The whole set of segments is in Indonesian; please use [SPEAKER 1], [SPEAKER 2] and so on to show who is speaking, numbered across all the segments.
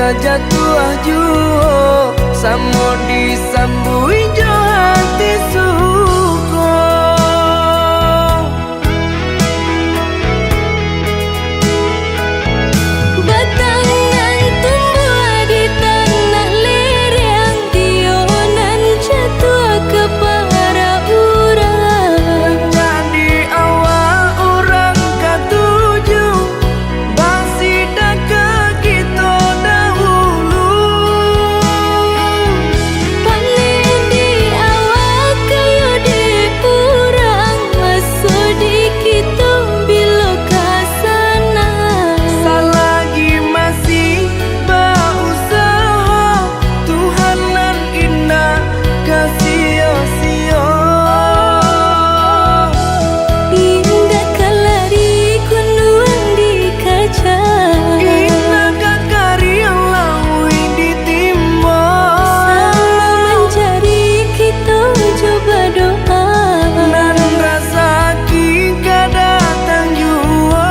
[SPEAKER 1] kajatuh juo samo disambui jo hati suko.
[SPEAKER 2] Batangan tumbuh di tanah lereng, tionan jatuh ke para urang.
[SPEAKER 1] Jadi awal orang katuju basida ke kita dahulu.
[SPEAKER 2] Panen di awal kayu di urang, masuk di kita bila kasana.
[SPEAKER 1] Selagi masih berusaha, Tuhan nan indah kasih-sia.
[SPEAKER 2] Indah kalari kunduan di kaca,
[SPEAKER 1] Indah kakari yang lawi ditimba.
[SPEAKER 2] sama mencari kita coba doa.
[SPEAKER 1] Nan rasa kita datang jua.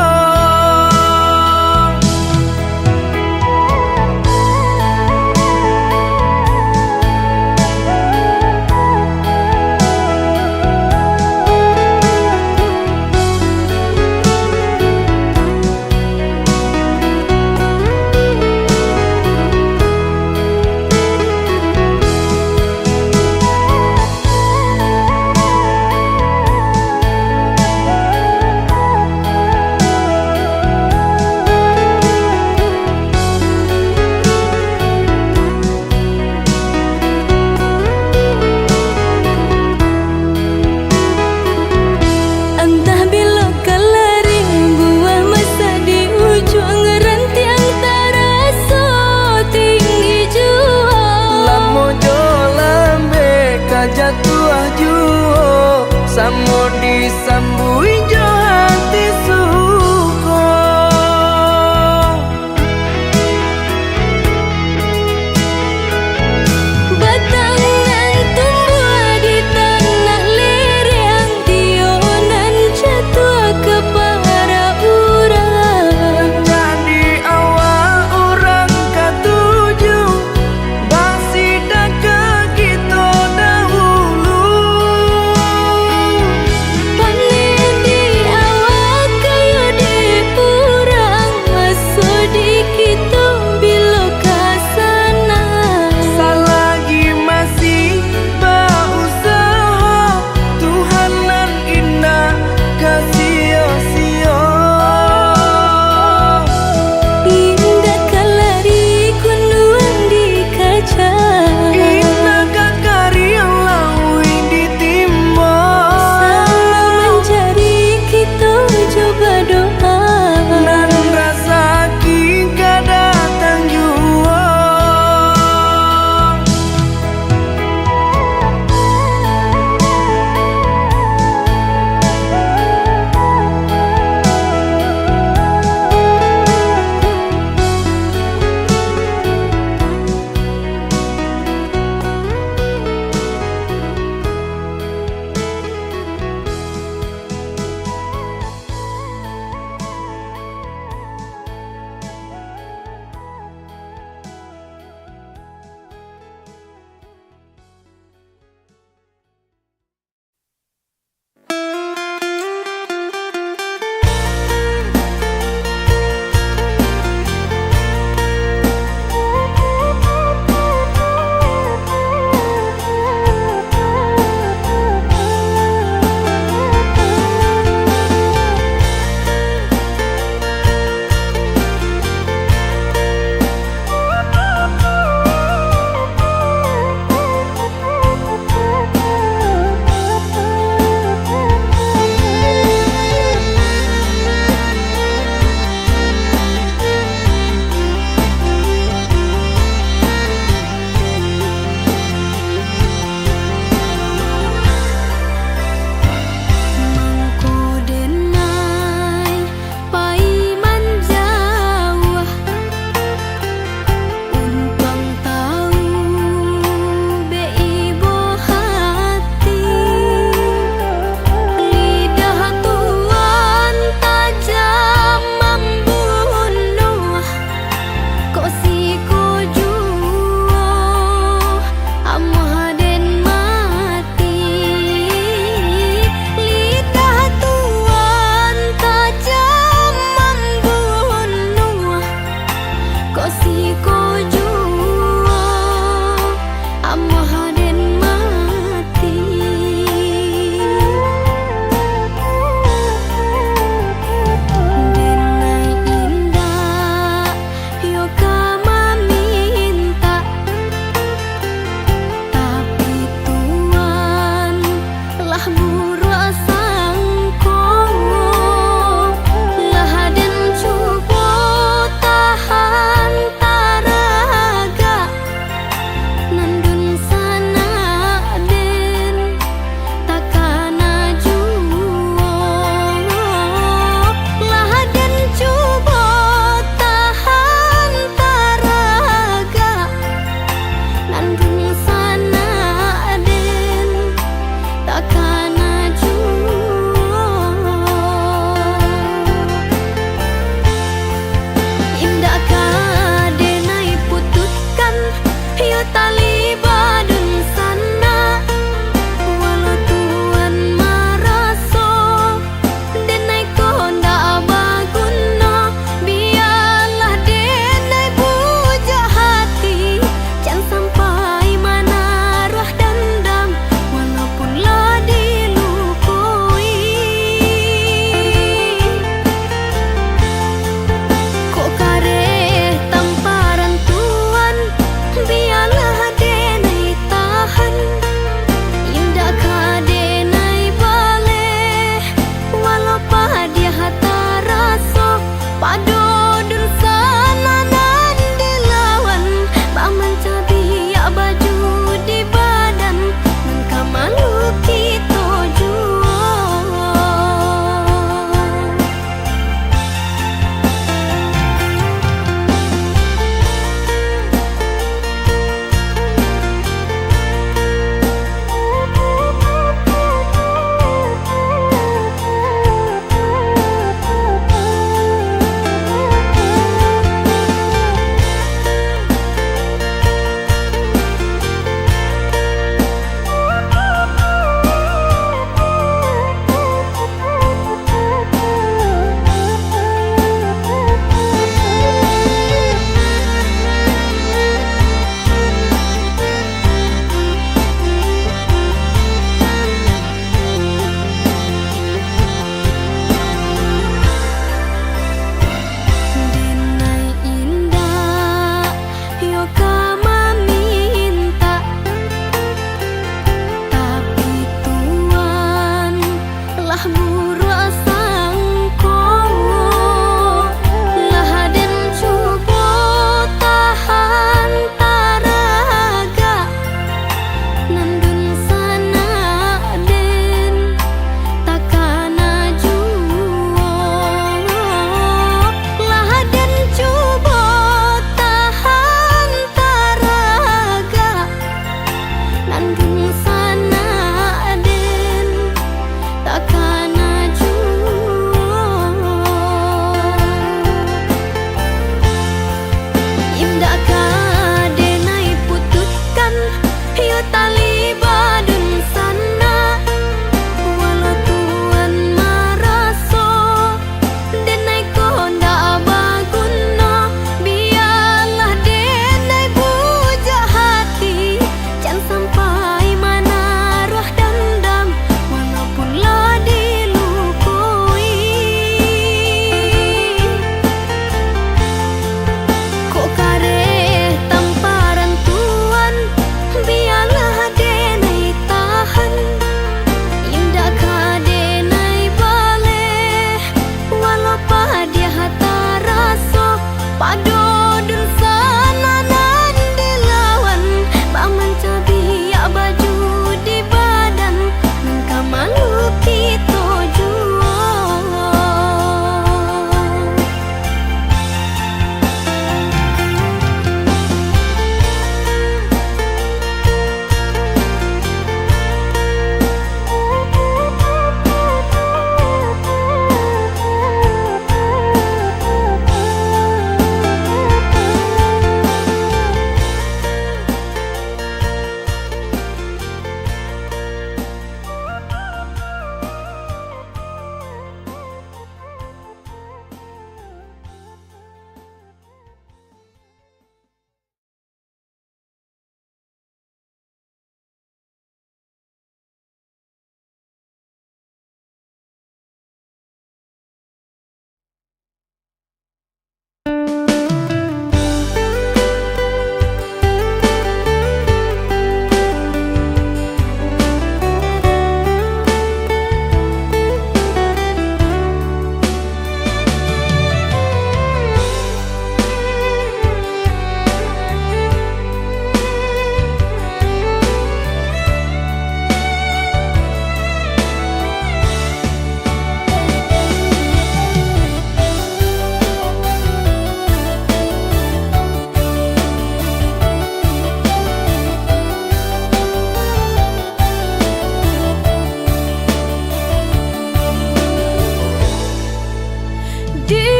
[SPEAKER 2] Entah bila kelari buah masa di ujung rantiang terasa tinggi jua.
[SPEAKER 1] Lamo jo lambe kajatuh juo samo disambui jo hati suko.
[SPEAKER 2] Batangan tumbuh di tanah lereng, tionan jatuh ke para urang.
[SPEAKER 1] Jadi awal orang katuju basida ke kita dahulu.
[SPEAKER 2] Panen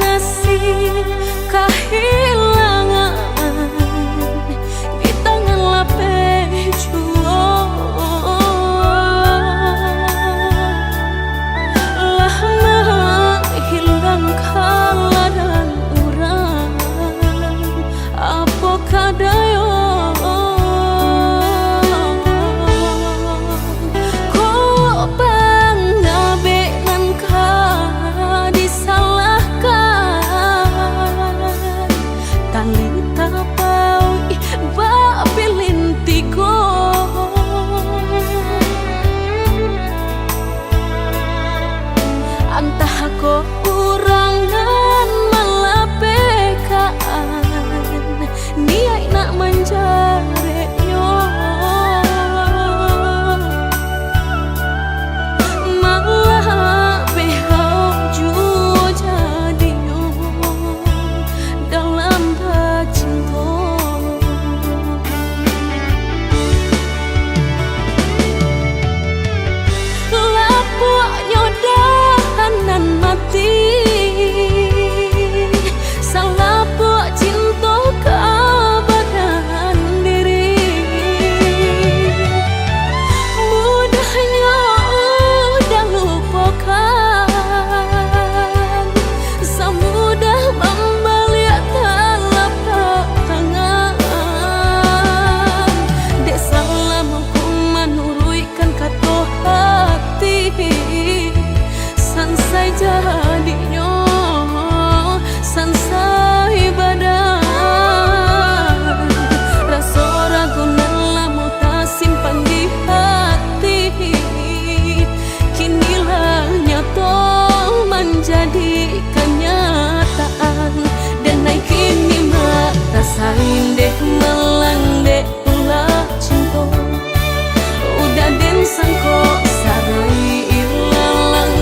[SPEAKER 2] ngasih kehilangan di tangan lapeh juang. Lama hilang kala dan urang apa kadayo entah kok kurangan malapekaan niat nak menjareknya malah behau jua jadinya dalam cinta. Lapuknya nan mati salah buat cinta keabadian diri. Mudahnya udah lupakan, semudah membalik telapak tangan. Dek salah mampu menurutkan kata hati sansai jadinya sansai badan. Rasa ragu lamu tak simpan di hati, kinilah nyata menjadi kenyataan. Dan naik kini mata sain deh melang deh ulah cinta udah den sangko sarai ilalang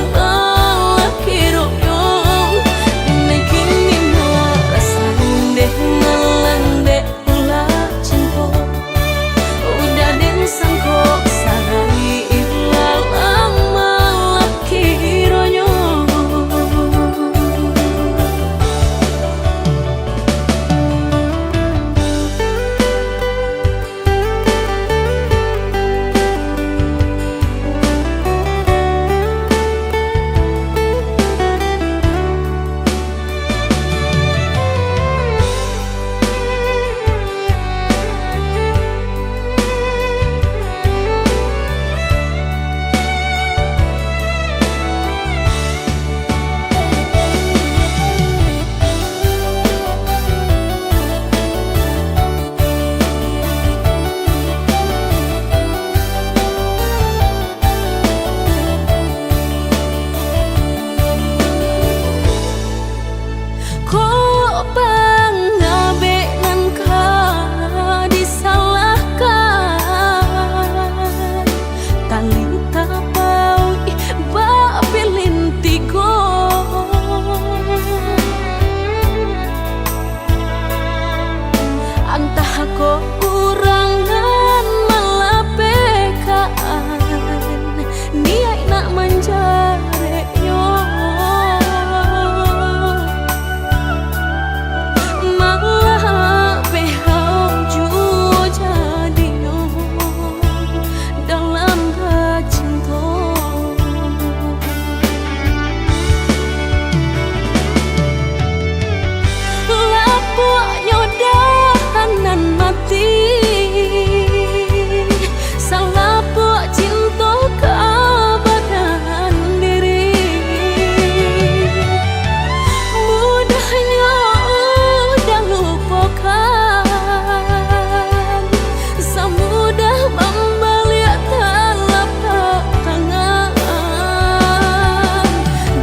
[SPEAKER 2] kok kurangan malapekaan niat nak menjareknya malah behau jua jadinya dalam cinta. Lapuknya nan mati salah buat cinta keabadian diri. Mudahnya udah lupakan, semudah membalik telapak tangan.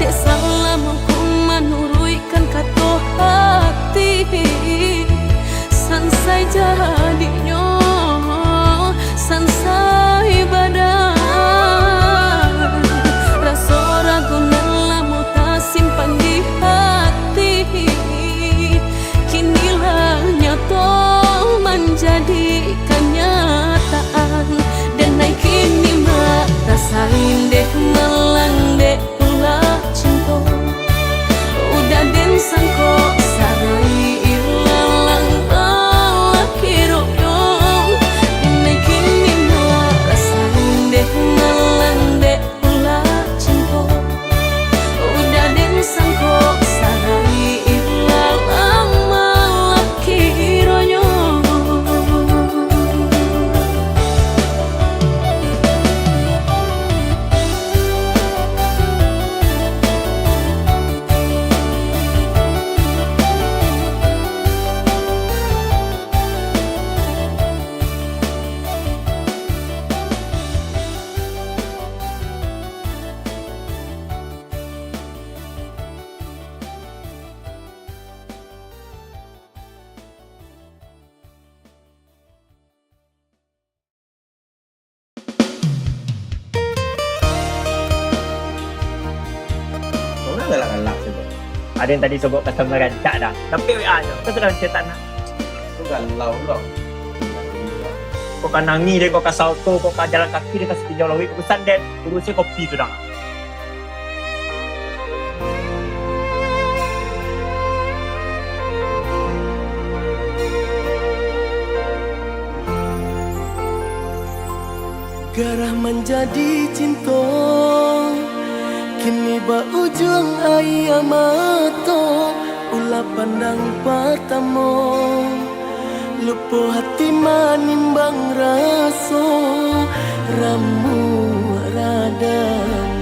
[SPEAKER 2] Dek salah mampu menurutkan kata hati sansai jadinya sansai badan. Rasa ragu lamu tak simpan di hati, kinilah nyata menjadi kenyataan. Dan naik kini mata sain deh melang deh ulah cinta udah den sangko sarai ilalang lalaki royo ini kini ngerasain deh ngalang deh ulah cinta udah den sangko sarai ilalang lalaki royo.
[SPEAKER 3] Kau galak-galak saja.
[SPEAKER 4] Ada yang tadi sobok kata merancak dah. Tapi WA nya, kau sedang cetak nak.
[SPEAKER 3] Kau galau loh.
[SPEAKER 4] Kau kan nangi deh, kau kasih auto, kau kan jalan kaki dia kasih pinjau lawi, kau sandet, urusnya kopi tu dah.
[SPEAKER 1] Garah menjadi cinta, kini ba ujung ayam mata, ulah pandang pertama, lupa hati manimbang rasa, ramu radam.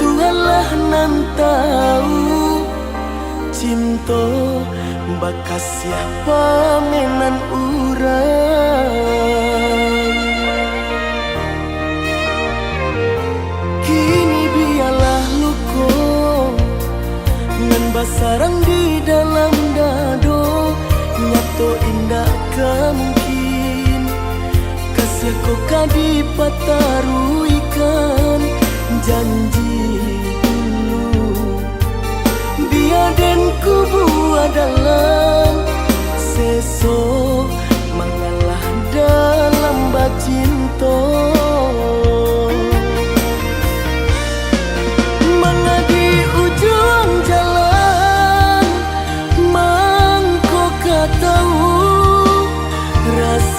[SPEAKER 1] Tuhanlah nan tahu, cinta bakas siapa menan urang. Kini biarlah luka nan basarang di dalam dado, nyato indah kemungkin kasih kau kadi pataruikan janji dulu. Biar den kubu adalah seso mengalah dalam bacinta.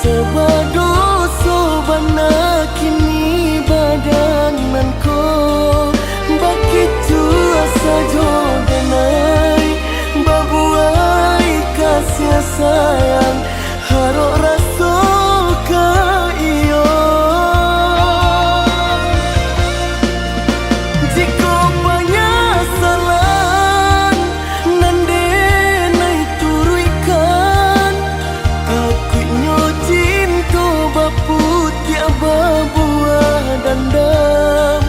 [SPEAKER 1] Sebadoso bana kini badananku begitu asa jodenai babuai kasih sayang harok rasa ke iyo. Jika banyak salah nande nai turuikan aku cinta baputi buah dandam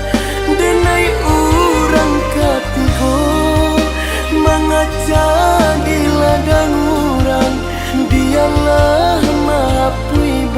[SPEAKER 1] denai urang katigo mengacang di ladang urang dialah mapui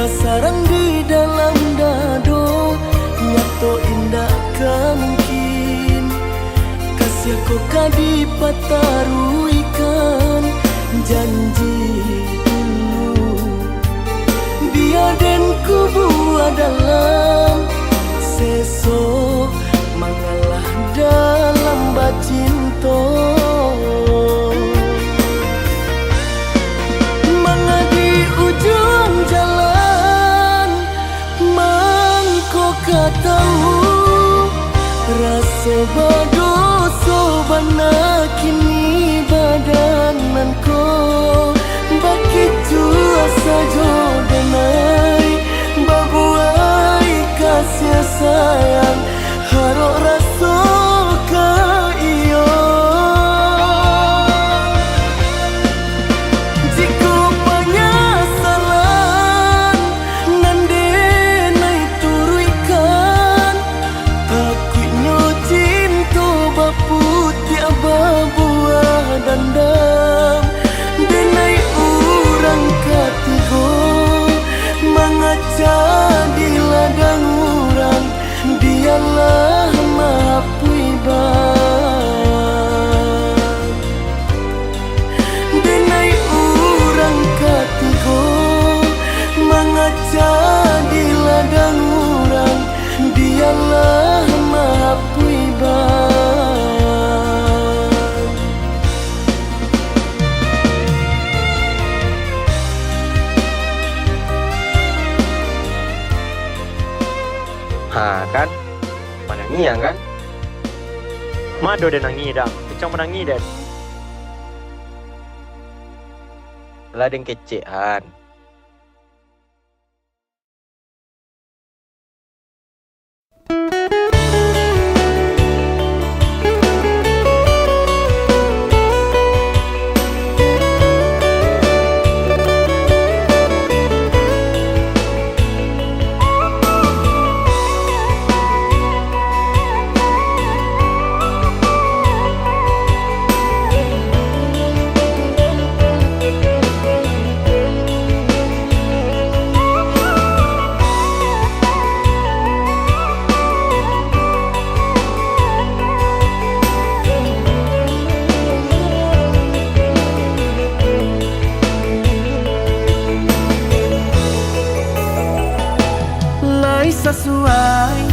[SPEAKER 1] sarang di dalam dado, nyato indah kemungkin kasih kau kadi pataruikan janji dulu. Biar den kubu adalah seso mengalah dalam bacinta. Mengadi ujung jalan kau tahu rasa badoso bana kini badananku begitu asa jodenai mengaca di ladang urang, dialah maha puiban. Denai urang katigo mengaca di ladang urang, dialah maha puiban.
[SPEAKER 5] Ha kan, menangi yang kan?
[SPEAKER 4] Mado dan nangi dah. Kecang menangi dan.
[SPEAKER 5] Lah deng kecean.
[SPEAKER 1] Sesuai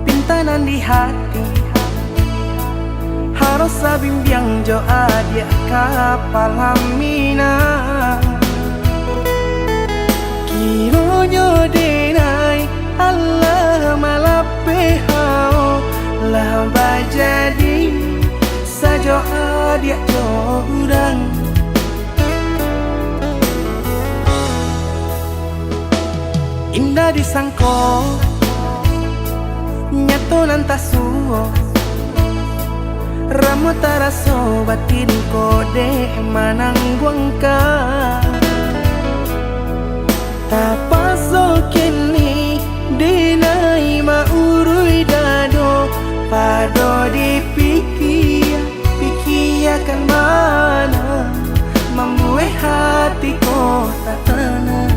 [SPEAKER 1] pintanan di hati, harus sabimbiang jo adia kapal hamina. Kironyo denai Allah malapehau lah bajadi sajo adia jo urang. Indah disangko nyato nantasuo ramo taraso batin kode manangguang ka tapaso kini dinai maurui dado pado dipikir pikiakan mana membuat hatiku tak tenang.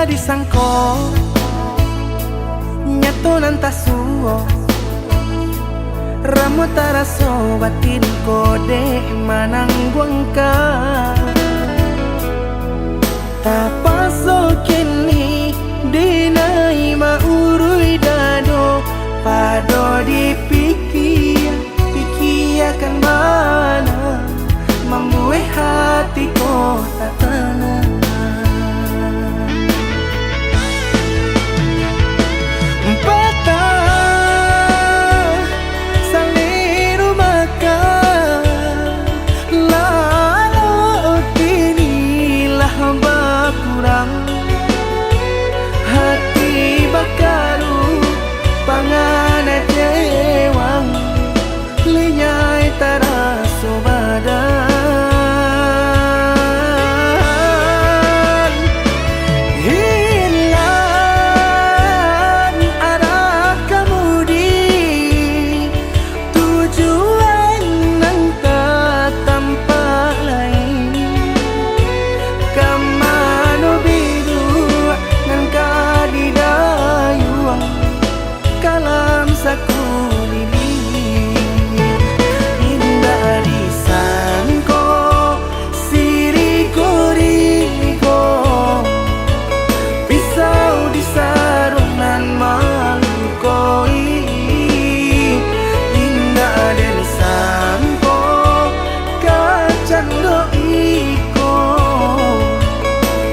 [SPEAKER 1] Disangko nyato nantasuo ramo taraso batin kode manangguang ka tapaso kini dinai maurui dado pado dipikir hatiku tak tenang. Patah saliru makan, lalu kinilah berkurang. Hati bakaru pangan dewang, linyai taraso badan. Hilang arah kemudi, tujuan nang tak tampak lain. Kamano biru nang kadidayuang, kalam sakulili. Indah disangko siriko-riko, pisau di sarungan malukoi. Indah disangko kacando iko,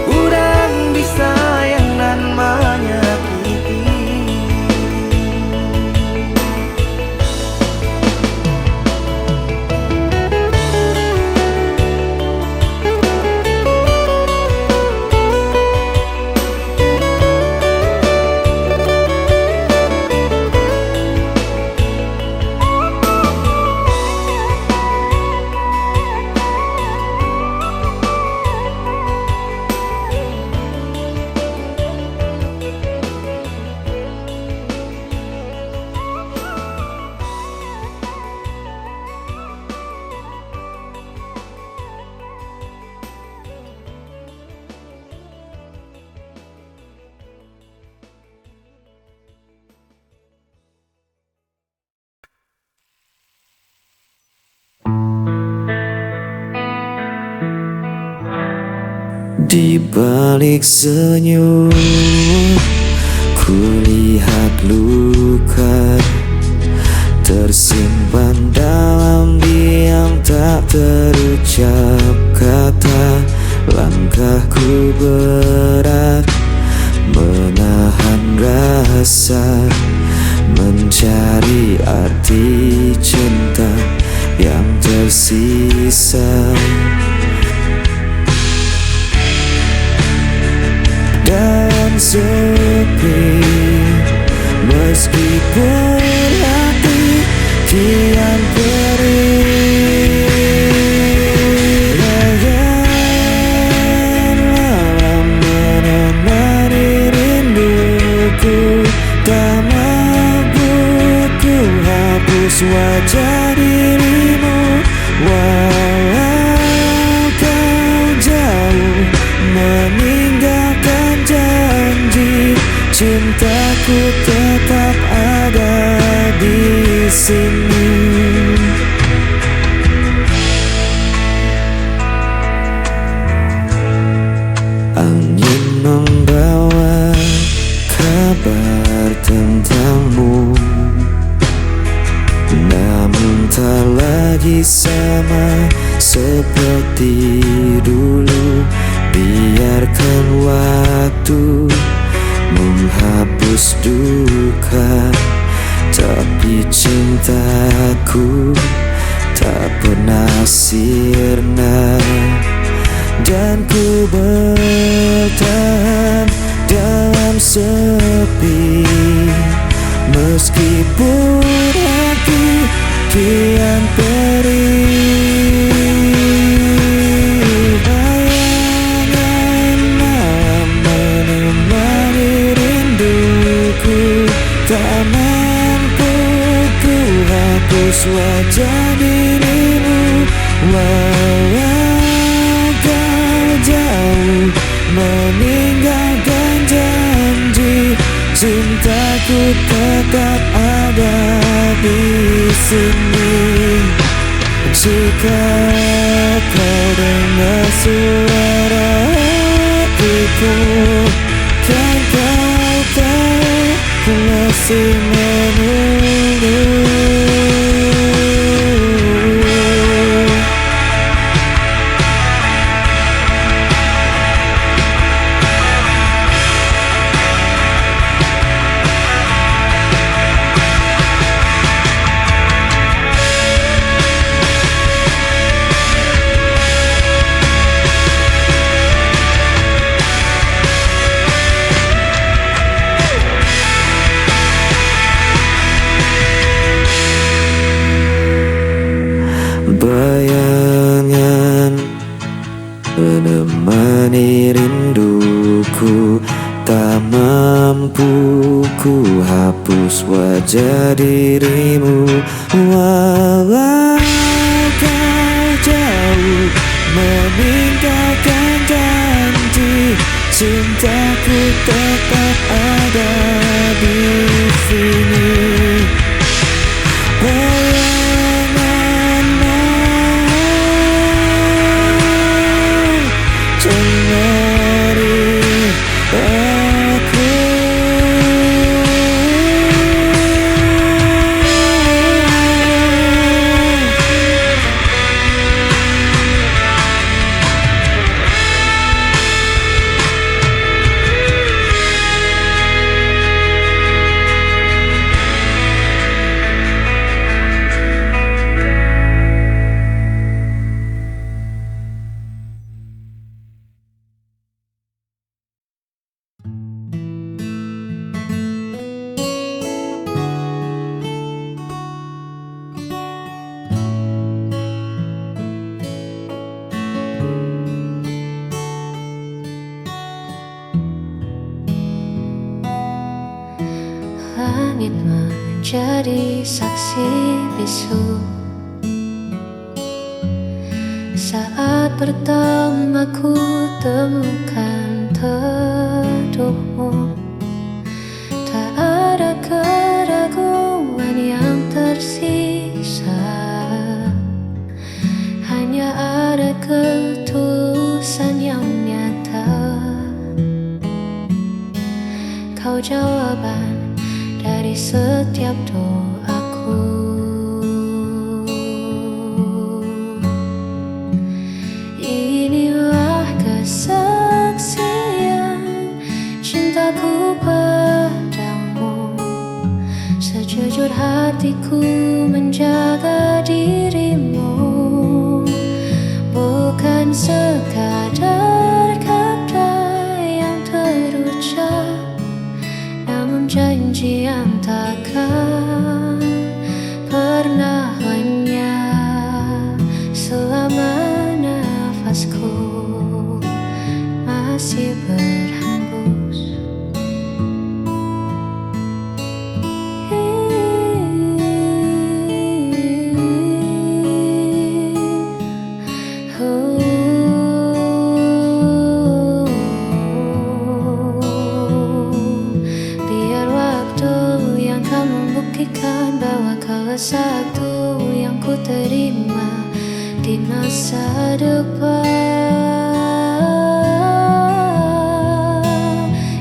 [SPEAKER 1] urang disayang nan menyakiti.
[SPEAKER 6] Di balik senyum, kulihat luka tersimpan dalam diam, tak terucap kata. Langkahku berat, menahan rasa, mencari arti cinta yang tersisa. Dan sepi, meskipun hati kian perih. Bayan malam menemani rinduku, tak mampu ku hapus wajah dirimu. Walau kau jauh meninggalkan janji, cintaku tetap ada di sini. Angin membawa kabar tentangmu, namun tak lagi sama seperti dulu. Biarkan waktu menghapus duka, tapi cintaku tak pernah sirna. Dan ku bertahan dalam sepi, meskipun hati kian perih. Bayangan malam menemani rinduku, tak mampu ku hapus wajah dirimu. Walau kau jauh meninggalkan janji, cintaku tetap ada di sini. Jika kau dengar suara hatiku, kan kau tahu ku masih menunggu. bayangan menemani rinduku. Tak mampu ku hapus wajah dirimu, walau kau jauh meninggalkan janji, cintaku tetap ada di sini. Bayanganmu cemari aku.
[SPEAKER 7] Langit menjadi saksi bisu saat pertama ku temukan teduhmu. Tak ada keraguan yang tersisa, hanya ada ketulusan yang nyata. Kau jawaban dari setiap doaku. Inilah kesaksian cintaku padamu. Sejujur hatiku menjaga dirimu, bukan sekadar kata yang terucap, namun janji yang takkan pernah lenyap. Selama nafasku masih berhembus, bahwa kau satu yang ku terima di masa depan.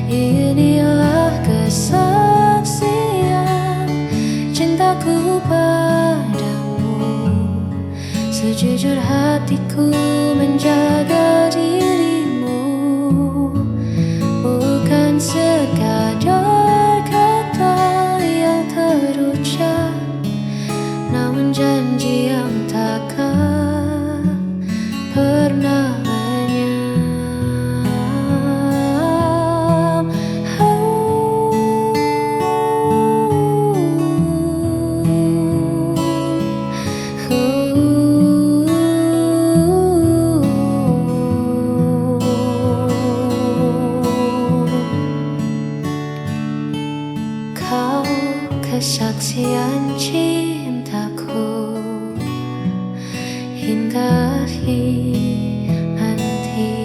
[SPEAKER 7] Inilah kesaksian cintaku padamu. Sejujur hatiku menjaga dirimu, bukan sekadar kata yang terucap, namun janji yang takkan pernah lenyap. Kau kesaksian cintaku hingga nanti.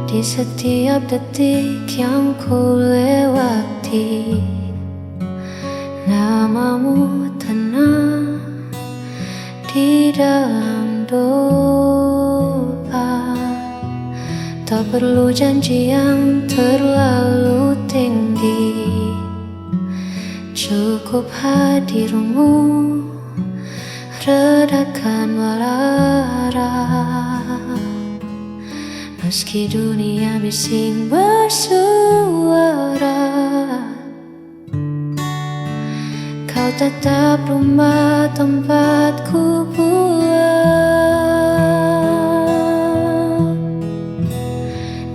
[SPEAKER 7] Di setiap detik yang ku lewati, namamu tenang di dalam doa. Tak perlu janji yang terlalu tinggi, cukup hadirmu redakan marah. Meski dunia bising bersuara, tetap rumah tempatku pulang.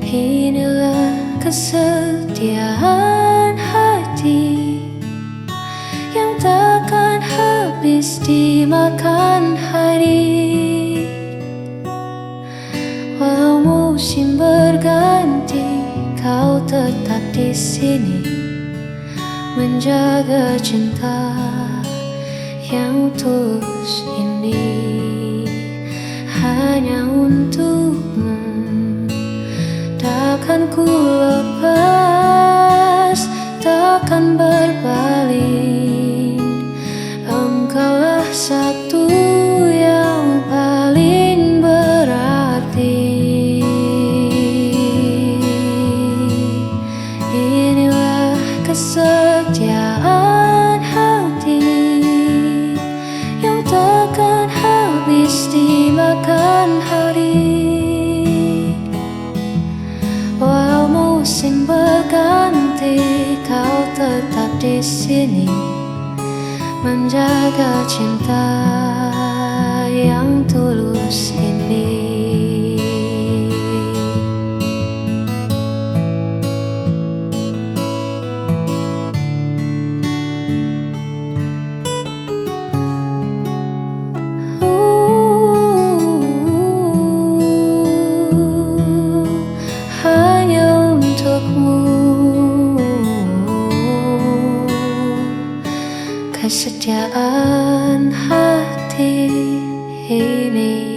[SPEAKER 7] Inilah kesetiaan hati yang takkan habis dimakan hari. Walau musim berganti, kau tetap di sini menjaga cinta yang tulus ini hanya untukmu. Takkan ku lepas, takkan berpaling. Engkaulah satu yang paling berarti. Inilah kesetiaan hati yang takkan habis dimakan hari. Walau musim berganti, kau tetap di sini menjaga cinta yang tulus ini. Hanya untukmu kesetiaan hati ini.